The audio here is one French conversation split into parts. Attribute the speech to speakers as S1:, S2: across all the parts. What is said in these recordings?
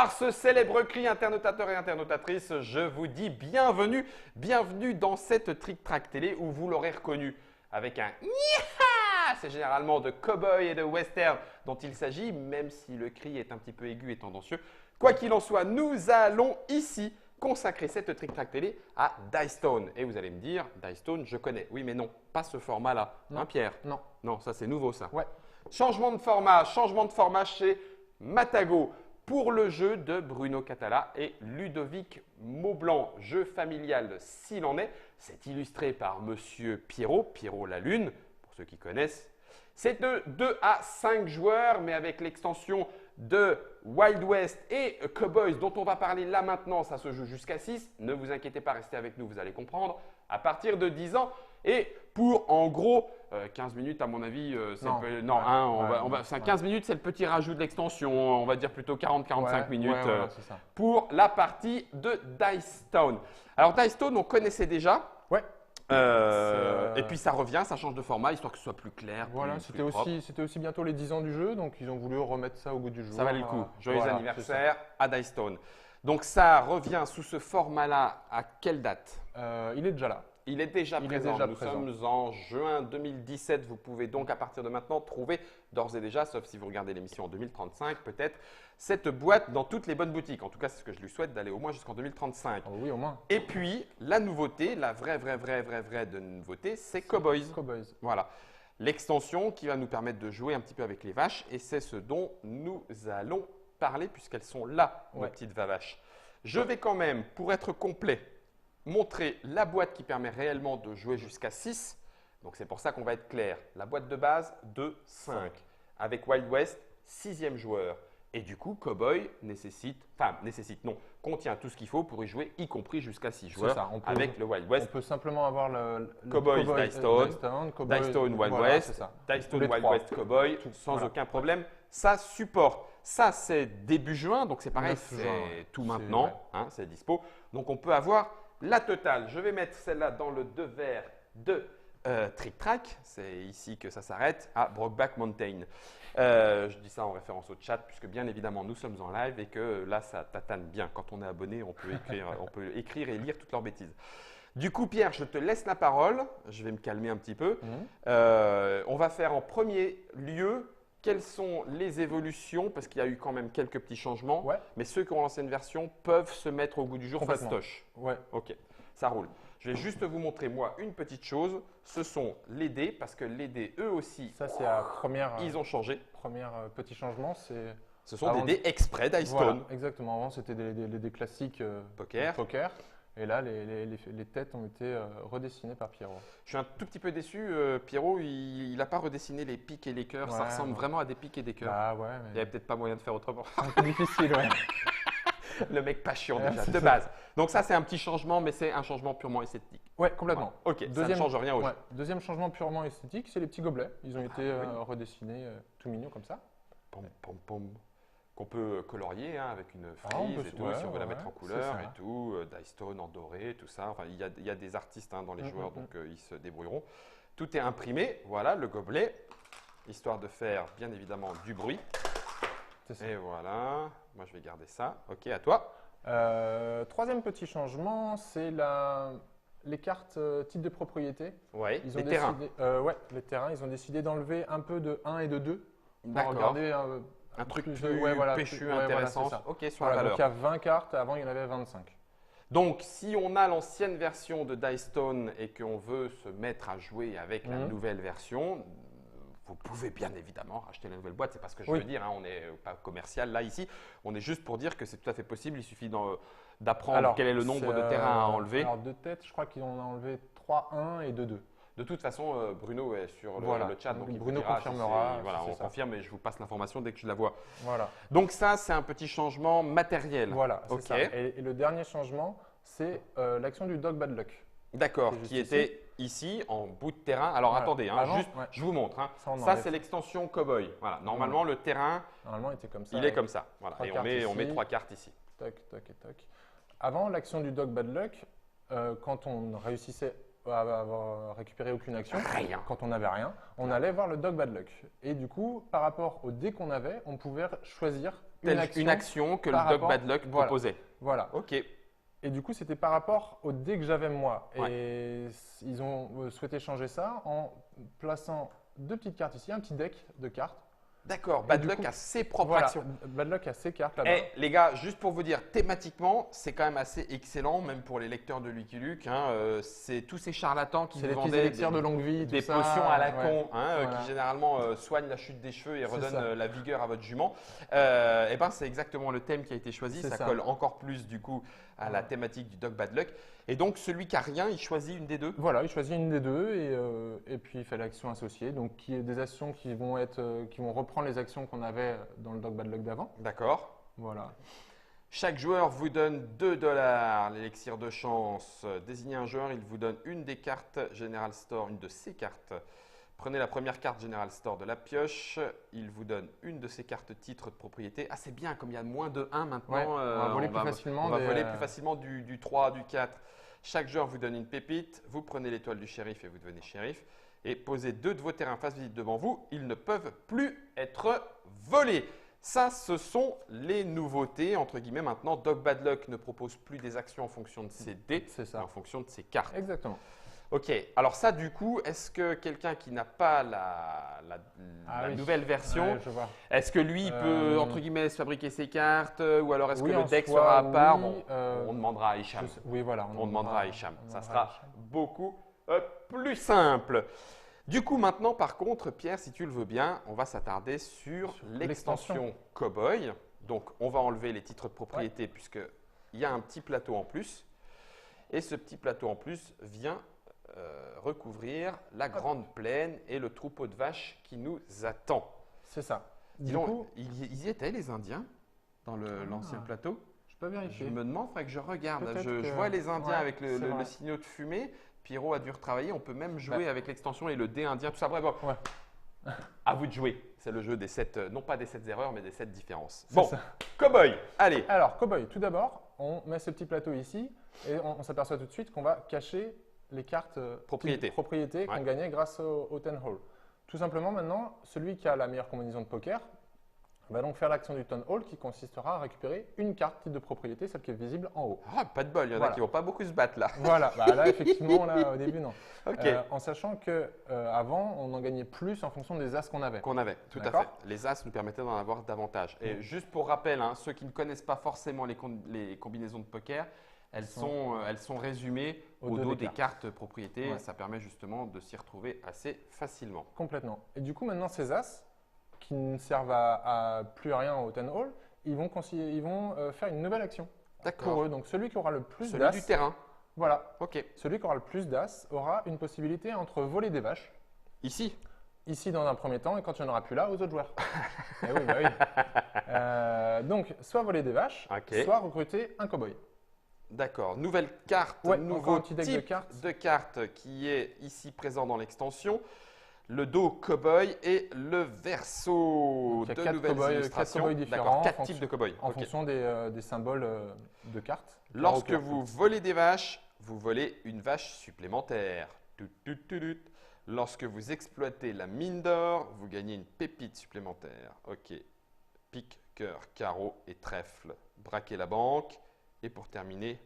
S1: par ce célèbre cri, internautateur et internautatrice, je vous dis bienvenue, bienvenue dans cette Trick Track télé où vous l'aurez reconnu avec un Nya. C'est généralement de cowboy et de western dont il s'agit, même si le cri est un petit peu aigu et tendancieux. Quoi qu'il en soit, nous allons ici consacrer cette Trick Track télé à Dicestone. Et vous allez me dire, Dicestone, je connais. Oui, mais non, pas ce format-là. Hein, Pierre?
S2: Non.
S1: Non, ça c'est nouveau ça.
S2: Ouais.
S1: Changement de format chez Matago pour le jeu de Bruno Catala et Ludovic Maublanc. Jeu familial s'il en est. C'est illustré par Monsieur Pierrot, Pierrot la Lune, pour ceux qui connaissent. C'est de 2 à 5 joueurs, mais avec l'extension de Wild West et Cowboys dont on va parler là maintenant, ça se joue jusqu'à 6. Ne vous inquiétez pas, restez avec nous, vous allez comprendre. À partir de 10 ans et pour en gros 15 minutes à mon avis, c'est 15 minutes, c'est le petit rajout de l'extension, on va dire plutôt 40-45 minutes pour la partie de Dicestone. Alors Dicestone, on connaissait déjà.
S2: Ouais.
S1: Et puis ça revient, ça change de format, histoire que ce soit plus clair.
S2: Voilà, c'était aussi bientôt les 10 ans du jeu, donc ils ont voulu remettre ça au goût du jour.
S1: Ça valait le coup. Joyeux anniversaire à Dicestone. Donc ça revient sous ce format-là à quelle date?
S2: Il est déjà là.
S1: Il est déjà présent. Nous sommes en juin 2017. Vous pouvez donc à partir de maintenant trouver d'ores et déjà, sauf si vous regardez l'émission en 2035 peut-être, cette boîte dans toutes les bonnes boutiques. En tout cas, c'est ce que je lui souhaite d'aller au moins jusqu'en 2035.
S2: Oh oui, au moins.
S1: Et puis, la nouveauté, la vraie de nouveauté, c'est Cowboys.
S2: Cowboys.
S1: Voilà. L'extension qui va nous permettre de jouer un petit peu avec les vaches et c'est ce dont nous allons parler puisqu'elles sont là, nos petites vaches. Je vais quand même, pour être complet, montrer la boîte qui permet réellement de jouer jusqu'à 6. Donc, c'est pour ça qu'on va être clair. La boîte de base de 5. Avec Wild West, 6e joueur. Et du coup, Cowboy contient tout ce qu'il faut pour y jouer, y compris jusqu'à 6 joueurs avec le Wild West.
S2: On peut simplement avoir le
S1: Cowboys Dicestone, Dicestone Wild West, Dicestone Wild West Cowboy, sans aucun problème. Ça supporte. Ça, c'est début juin, donc c'est pareil, c'est tout maintenant, c'est dispo. Donc, on peut avoir la totale. Je vais mettre celle-là dans le devers de Trick Track. C'est ici que ça s'arrête à Brokeback Mountain. Je dis ça en référence au chat puisque bien évidemment nous sommes en live et que là ça tatane bien. Quand on est abonné, on peut écrire et lire toutes leurs bêtises. Du coup, Pierre, je te laisse la parole. Je vais me calmer un petit peu. On va faire en premier lieu quelles sont les évolutions parce qu'il y a eu quand même quelques petits changements. Mais ceux qui ont l'ancienne version peuvent se mettre au goût du jour fastoche.
S2: Ouais.
S1: Ok, ça roule. Je vais juste vous montrer, moi, une petite chose. Ce sont les dés, parce que les dés, eux aussi,
S2: ça, c'est la première.
S1: Ils ont changé.
S2: Premier petit changement, c'est.
S1: Ce sont des dés exprès Dicestone.
S2: Voilà, exactement. Avant, c'était des dés classiques poker. Et là, les têtes ont été redessinées par Pierrot.
S1: Je suis un tout petit peu déçu. Pierrot, il n'a pas redessiné les piques et les cœurs. Ça ressemble vraiment à des piques et des cœurs.
S2: Ah ouais.
S1: Il n'y avait peut-être pas moyen de faire autrement.
S2: C'est un peu difficile, ouais.
S1: Le mec pas chiant déjà, de base. Donc ça, c'est un petit changement, mais c'est un changement purement esthétique.
S2: Ouais, complètement.
S1: Ok, ça ne change rien au jeu.
S2: Deuxième changement purement esthétique, c'est les petits gobelets. Ils ont été redessinés tout mignons comme ça.
S1: Qu'on peut colorier avec une frise et tout, si on veut la mettre en couleur et tout. Dicestone en doré, tout ça. Enfin, il y a des artistes dans les joueurs, donc ils se débrouilleront. Tout est imprimé. Voilà, le gobelet, histoire de faire bien évidemment du bruit. Et voilà, moi je vais garder ça. Ok, à toi.
S2: Troisième petit changement, c'est les cartes type de propriété.
S1: Oui, les terrains.
S2: Les terrains. Ils ont décidé d'enlever un peu de 1 et de 2.
S1: D'accord.
S2: Regarder
S1: un truc plus péchu, intéressant. Ok, sur la valeur.
S2: Donc il y a 20 cartes, avant il y en avait 25.
S1: Donc, si on a l'ancienne version de Dicestone et qu'on veut se mettre à jouer avec la nouvelle version, vous pouvez bien évidemment racheter la nouvelle boîte. C'est pas ce que je veux dire. On n'est pas commercial là, ici. On est juste pour dire que c'est tout à fait possible. Il suffit d'apprendre quel est le nombre de terrains à enlever.
S2: Alors, de tête, je crois qu'ils en ont enlevé 3, 1 et 2, 2.
S1: De toute façon, Bruno est sur le chat. Donc
S2: Bruno confirmera.
S1: On confirme et je vous passe l'information dès que je la vois.
S2: Voilà.
S1: Donc ça, c'est un petit changement matériel.
S2: Voilà, c'est ça. Et le dernier changement, c'est l'action du Dog Bad Luck.
S1: D'accord, qui était ici en bout de terrain. Alors attendez, je vous montre. Ça, c'est l'extension Cowboy. Voilà. Normalement, le terrain,
S2: était comme ça.
S1: Il est comme ça. Voilà. Et on met 3 cartes ici.
S2: Toc, toc et toc. Avant, l'action du Dog Bad Luck, quand on réussissait à avoir récupéré aucune action, quand on n'avait rien, on allait voir le Dog Bad Luck. Et du coup, par rapport au dé qu'on avait, on pouvait choisir
S1: une action que le Dog Bad Luck proposait.
S2: Voilà.
S1: Ok.
S2: Et du coup, c'était par rapport au dé que j'avais moi. Et ils ont souhaité changer ça en plaçant 2 petites cartes ici, un petit deck de cartes.
S1: D'accord, Bad Luck a ses propres actions.
S2: Bad Luck a ses cartes là-bas.
S1: Et les gars, juste pour vous dire, thématiquement, c'est quand même assez excellent, même pour les lecteurs de Lucky Luke. C'est tous ces charlatans qui vendaient
S2: de longue vie,
S1: des potions à la con, qui généralement soignent la chute des cheveux et redonnent la vigueur à votre jument. Et ben, c'est exactement le thème qui a été choisi. Ça colle encore plus du coup à la thématique du Dog Bad Luck. Et donc, celui qui n'a rien, il choisit une des deux.
S2: Voilà, il choisit une des deux et puis il fait l'action associée. Donc, qui est des actions qui vont reprendre les actions qu'on avait dans le Dog Bad Luck d'avant.
S1: D'accord.
S2: Voilà.
S1: Chaque joueur vous donne 2 $, l'élixir de chance. Désignez un joueur, il vous donne une des cartes General Store, une de ses cartes. Prenez la première carte General Store de la pioche. Il vous donne une de ses cartes titre de propriété. Ah, c'est bien, comme il y a moins de 1 maintenant,
S2: on va voler plus facilement.
S1: On va voler plus facilement du 3, du 4. Chaque joueur vous donne une pépite. Vous prenez l'étoile du shérif et vous devenez shérif. Et posez 2 de vos terrains face visite devant vous. Ils ne peuvent plus être volés. Ça, ce sont les nouveautés. Entre guillemets, maintenant, Dog Bad Luck ne propose plus des actions en fonction de ses dés, mais en fonction de ses cartes.
S2: Exactement.
S1: Ok, alors ça du coup, est-ce que quelqu'un qui n'a pas la nouvelle version, est-ce que lui il peut entre guillemets se fabriquer ses cartes ou alors est-ce que le deck sera à part? On demandera à Hicham.
S2: Oui, voilà.
S1: On demandera à Hicham. Ça sera beaucoup plus simple. Du coup, maintenant par contre, Pierre, si tu le veux bien, on va s'attarder sur l'extension Cowboy. Donc, on va enlever les titres de propriété puisqu'il y a un petit plateau en plus. Et ce petit plateau en plus vient recouvrir la grande plaine et le troupeau de vaches qui nous attend.
S2: C'est ça.
S1: Du coup, ils y étaient les Indiens dans l'ancien plateau?
S2: Je peux vérifier.
S1: Je me demande, il faudrait que je regarde. Je vois les Indiens avec le signaux de fumée. Pierrot a dû retravailler. On peut même jouer avec l'extension et le dé indien, tout ça. Bref, à vous de jouer. C'est le jeu des 7, non pas des 7 erreurs, mais des 7 différences. Bon, Cowboy, allez.
S2: Alors, Cowboy, tout d'abord, on met ce petit plateau ici et on s'aperçoit tout de suite qu'on va cacher les cartes propriétés qu'on gagnait grâce au Ten Hall. Tout simplement, maintenant, celui qui a la meilleure combinaison de poker va donc faire l'action du Ten Hall qui consistera à récupérer une carte titre de propriété, celle qui est visible en haut.
S1: Ah, pas de bol, il y en a qui ne vont pas beaucoup se battre là.
S2: Voilà, là effectivement, au début, non. En sachant qu'avant, on en gagnait plus en fonction des as qu'on avait.
S1: Tout à fait. Les as nous permettaient d'en avoir davantage. Et juste pour rappel, ceux qui ne connaissent pas forcément les combinaisons de poker, elles sont résumées au dos des cartes propriétés. Ça permet justement de s'y retrouver assez facilement.
S2: Complètement. Et du coup, maintenant, ces as, qui ne servent à plus rien au Ten Hall, ils vont faire une nouvelle action.
S1: D'accord.
S2: Pour eux. Donc, celui qui aura le plus d'as…
S1: Celui du terrain.
S2: Voilà.
S1: Ok.
S2: Celui qui aura le plus d'as aura une possibilité entre voler des vaches.
S1: Ici
S2: dans un premier temps, et quand il n'y en aura plus là, aux autres joueurs. Donc, soit voler des vaches, soit recruter un cow-boy.
S1: D'accord. Nouvelle carte, nouveau type de carte qui est ici présent dans l'extension. Le dos cow-boy et le verso.
S2: Il y a 4 cow-boys différents.
S1: 4 types de cow-boys.
S2: En fonction des symboles de cartes.
S1: Lorsque vous volez des vaches, vous volez une vache supplémentaire. Lorsque vous exploitez la mine d'or, vous gagnez une pépite supplémentaire. Ok. Pique, cœur, carreau et trèfle. Braquez la banque. Et pour terminer,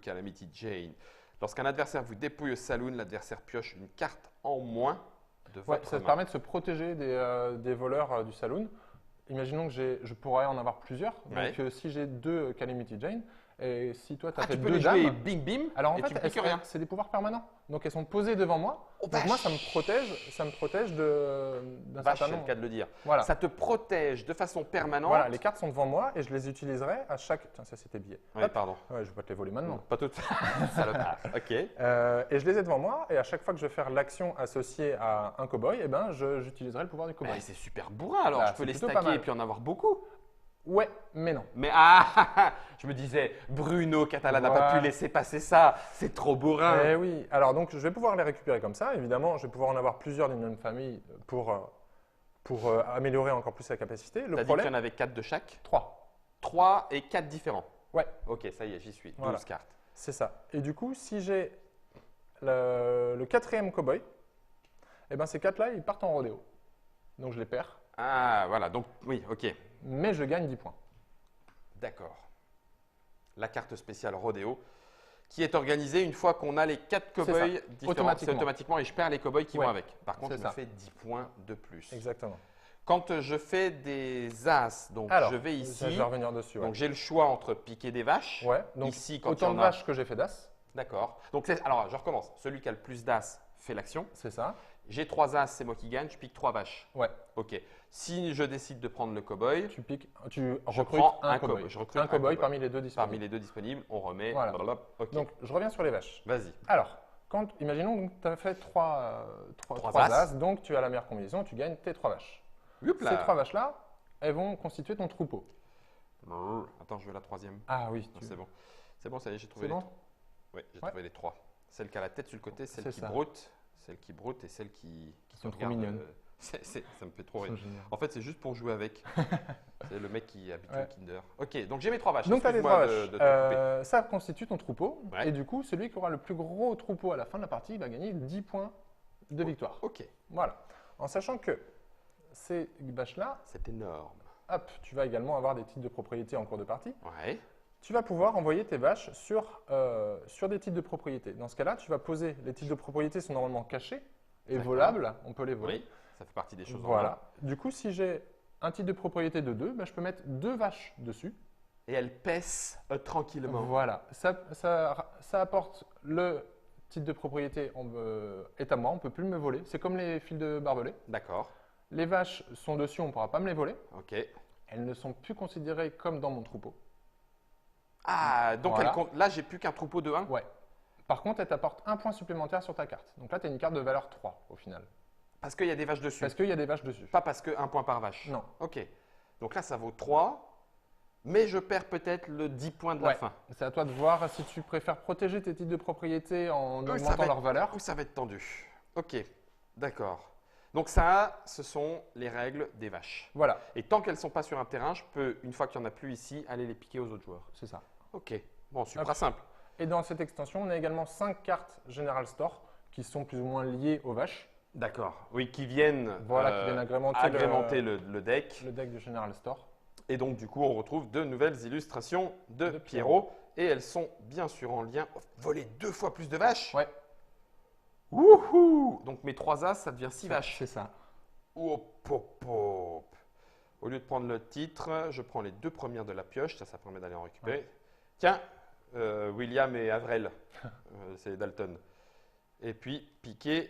S1: Calamity Jane. Lorsqu'un adversaire vous dépouille au saloon, l'adversaire pioche une carte en moins de votre main.
S2: Ça permet de se protéger des voleurs du saloon. Imaginons que je pourrais en avoir plusieurs. Donc, si j'ai 2 Calamity Jane, et si toi tu as fait 2 dames…
S1: Tu peux les jouer bing bim
S2: alors en
S1: et
S2: fait,
S1: tu me piques rien.
S2: C'est des pouvoirs permanents. Donc elles sont posées devant moi. Donc moi, ça me protège d'un certain nombre.
S1: C'est le cas de le dire.
S2: Voilà.
S1: Ça te protège de façon permanente.
S2: Voilà, les cartes sont devant moi et je les utiliserai à chaque… Tiens, ça c'était billet.
S1: Oui, pardon.
S2: Ouais, je ne vais pas te les voler maintenant.
S1: Non, pas toutes. Salopard. Ok.
S2: Et je les ai devant moi et à chaque fois que je vais faire l'action associée à un cow-boy, j'utiliserai le pouvoir du cow-boy.
S1: C'est super bourrin alors. Je peux les stacker et puis en avoir beaucoup.
S2: Ouais, mais non.
S1: Mais je me disais, Bruno Catala n'a pas pu laisser passer ça. C'est trop bourrin.
S2: Eh oui. Alors donc, je vais pouvoir les récupérer comme ça. Évidemment, je vais pouvoir en avoir plusieurs d'une même famille pour améliorer encore plus sa capacité.
S1: Tu as dit qu'il y en avait 4 de chaque?
S2: 3.
S1: 3 et 4 différents?
S2: Ouais.
S1: Ok, ça y est, j'y suis. 12
S2: voilà.
S1: cartes.
S2: C'est ça. Et du coup, si j'ai le 4e cow-boy, ces 4-là, ils partent en rodéo. Donc, je les perds.
S1: Ah, voilà. Donc, oui, ok.
S2: mais je gagne 10 points.
S1: D'accord. La carte spéciale Rodéo qui est organisée une fois qu'on a les 4 cow-boys différents. C'est automatiquement et je perds les cow-boys qui vont avec. Par contre, je me fais 10 points de plus.
S2: Exactement.
S1: Quand je fais des as, donc
S2: alors,
S1: je vais ici.
S2: Je vais revenir dessus.
S1: Donc j'ai le choix entre piquer des vaches.
S2: Ouais, donc
S1: ici, quand
S2: autant de vaches que j'ai fait d'as.
S1: D'accord. Donc alors je recommence. Celui qui a le plus d'as fait l'action.
S2: C'est ça.
S1: J'ai 3 as, c'est moi qui gagne. Je pique 3 vaches.
S2: Ouais.
S1: Ok. Si je décide de prendre le cow-boy,
S2: tu recrutes un cow-boy. Je recrute un cow-boy parmi les deux disponibles.
S1: Parmi les deux disponibles, on remet.
S2: Voilà.
S1: Okay.
S2: Donc je reviens sur les vaches.
S1: Vas-y.
S2: Alors, imaginons que tu as fait 3 as, donc tu as la meilleure combinaison, tu gagnes tes 3 vaches.
S1: Youpla.
S2: Ces 3 vaches-là, elles vont constituer ton troupeau.
S1: Attends, je veux la troisième.
S2: Ah oui.
S1: C'est bon. C'est bon, ça y est, j'ai trouvé
S2: les
S1: 3. Oui, j'ai trouvé les 3. Celle qui a la tête sur le côté, celle qui broute et celle qui
S2: sont trop mignonnes.
S1: Ça me fait trop rire. En fait, c'est juste pour jouer avec. C'est le mec qui est habitué au Kinder. Ok, donc j'ai mes 3 vaches.
S2: Donc tu as les 3 vaches. Ça constitue ton troupeau. Ouais. Et du coup, celui qui aura le plus gros troupeau à la fin de la partie, il va gagner 10 points de victoire.
S1: Ok.
S2: Voilà. En sachant que ces vaches-là,
S1: c'est énorme.
S2: Hop, tu vas également avoir des titres de propriété en cours de partie.
S1: Ouais.
S2: Tu vas pouvoir envoyer tes vaches sur des titres de propriété. Dans ce cas-là, tu vas poser, les titres de propriété sont normalement cachés et volables, on peut les voler.
S1: Oui, ça fait partie des choses.
S2: Voilà. Du coup, si j'ai un titre de propriété de 2, je peux mettre 2 vaches dessus.
S1: Et elles paissent tranquillement.
S2: Voilà. Ça apporte le titre de propriété est à moi, on ne peut plus me voler. C'est comme les fils de barbelé.
S1: D'accord.
S2: Les vaches sont dessus, on ne pourra pas me les voler.
S1: Ok.
S2: Elles ne sont plus considérées comme dans mon troupeau.
S1: Ah, donc voilà. Là, j'ai plus qu'un troupeau de 1 ?
S2: Ouais. Par contre, elle t'apporte un point supplémentaire sur ta carte. Donc là, tu as une carte de valeur 3 au final.
S1: Parce qu'il y a des vaches dessus ?
S2: Parce qu'il y a des vaches dessus.
S1: Pas parce qu'un point par vache ?
S2: Non.
S1: Ok. Donc là, ça vaut 3, mais je perds peut-être le 10 points de la fin.
S2: C'est à toi de voir si tu préfères protéger tes titres de propriété en augmentant leur valeur.
S1: Ou ça va être tendu. Ok, d'accord. Donc ça, ce sont les règles des vaches.
S2: Voilà.
S1: Et tant qu'elles ne sont pas sur un terrain, je peux, une fois qu'il n'y en a plus ici, aller les piquer aux autres joueurs.
S2: C'est ça.
S1: Ok, bon, super simple.
S2: Et dans cette extension, on a également 5 cartes General Store qui sont plus ou moins liées aux vaches.
S1: D'accord. Oui, qui viennent,
S2: qui viennent agrémenter
S1: le deck.
S2: Le deck du General Store.
S1: Et donc, du coup, on retrouve de nouvelles illustrations de Pierrot. Et elles sont bien sûr en lien. Voler 2 fois plus de vaches ?
S2: Ouais.
S1: Wouhou! Donc mes 3 as, ça devient 6 vaches.
S2: C'est ça.
S1: Oh, pop, pop. Au lieu de prendre le titre, je prends les 2 premières de la pioche. Ça permet d'aller en récupérer. Ouais. Tiens, William et Avril, c'est Dalton. Et puis, piquer,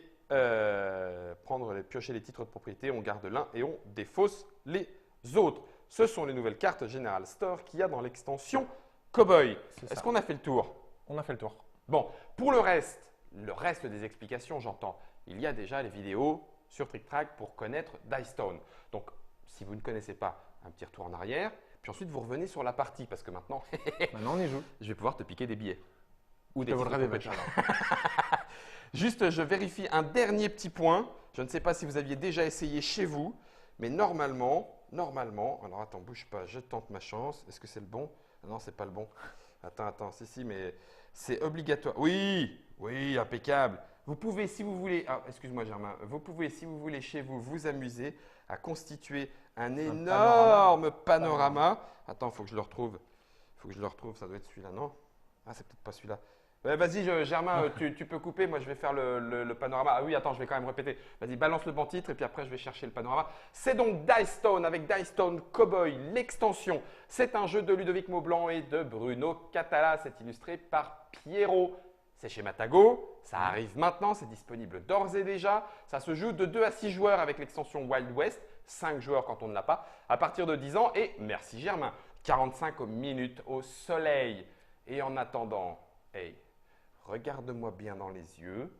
S1: piocher les titres de propriété. On garde l'un et on défausse les autres. Ce sont les nouvelles cartes General Store qu'il y a dans l'extension Cowboy. Est-ce qu'on a fait le tour?
S2: On a fait le tour.
S1: Bon, pour le reste des explications, j'entends. Il y a déjà les vidéos sur Trick Track pour connaître Dice Town. Donc, si vous ne connaissez pas, un petit retour en arrière. Puis ensuite, vous revenez sur la partie parce que maintenant,
S2: on y joue.
S1: Je vais pouvoir te piquer des billets.
S2: Ou des vaches.
S1: Juste, je vérifie un dernier petit point. Je ne sais pas si vous aviez déjà essayé chez vous, mais normalement, alors attends, bouge pas, je tente ma chance. Est-ce que c'est le bon? Non, c'est pas le bon. Attends, si, mais c'est obligatoire. Oui, impeccable. Vous pouvez, si vous voulez, excuse-moi Germain, vous pouvez, si vous voulez chez vous, vous amuser à constituer un énorme panorama. Attends, il faut que je le retrouve. Ça doit être celui-là, non? Ah, c'est peut-être pas celui-là. Vas-y, Germain, tu peux couper. Moi, je vais faire le panorama. Ah oui, attends, je vais quand même répéter. Vas-y, balance le bon titre et puis après, je vais chercher le panorama. C'est donc Dice Town avec Dice Town Cowboy, l'extension. C'est un jeu de Ludovic Maublanc et de Bruno Catala. C'est illustré par Pierrot. C'est chez Matago. Ça arrive maintenant. C'est disponible d'ores et déjà. Ça se joue de 2 à 6 joueurs avec l'extension Wild West. 5 joueurs quand on ne l'a pas. À partir de 10 ans. Et merci Germain. 45 minutes au soleil. Et en attendant, hey, regarde-moi bien dans les yeux.